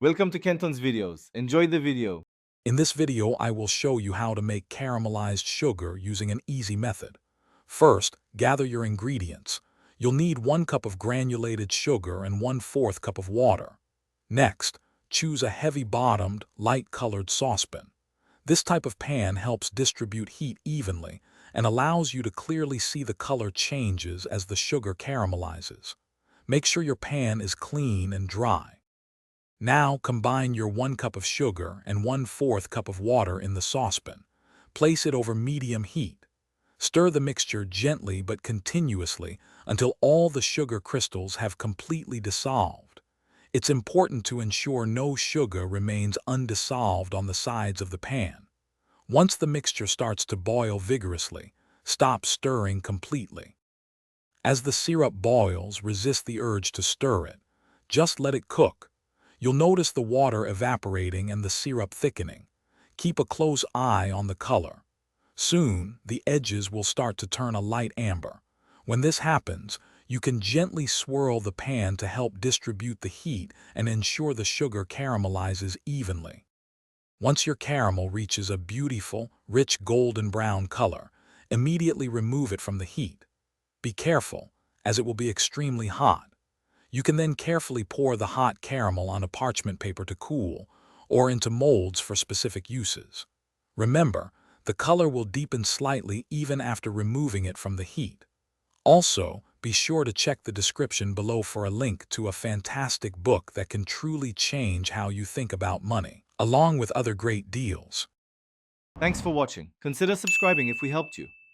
Welcome to Kenton's videos. Enjoy the video. In this video, I will show you how to make caramelized sugar using an easy method. First, gather your ingredients. You'll need 1 cup of granulated sugar and 1/4 cup of water. Next, choose a heavy-bottomed, light-colored saucepan. This type of pan helps distribute heat evenly and allows you to clearly see the color changes as the sugar caramelizes. Make sure your pan is clean and dry. Now combine your 1 cup of sugar and 1/4 cup of water in the saucepan. Place it over medium heat. Stir the mixture gently but continuously until all the sugar crystals have completely dissolved. It's important to ensure no sugar remains undissolved on the sides of the pan. Once the mixture starts to boil vigorously, stop stirring completely. As the syrup boils, resist the urge to stir it. Just let it cook. You'll notice the water evaporating and the syrup thickening. Keep a close eye on the color. Soon, the edges will start to turn a light amber. When this happens, you can gently swirl the pan to help distribute the heat and ensure the sugar caramelizes evenly. Once your caramel reaches a beautiful, rich golden brown color, immediately remove it from the heat. Be careful, as it will be extremely hot. You can then carefully pour the hot caramel on a parchment paper to cool, or into molds for specific uses. Remember, the color will deepen slightly even after removing it from the heat. Also, be sure to check the description below for a link to a fantastic book that can truly change how you think about money, along with other great deals. Thanks for watching. Consider subscribing if we helped you.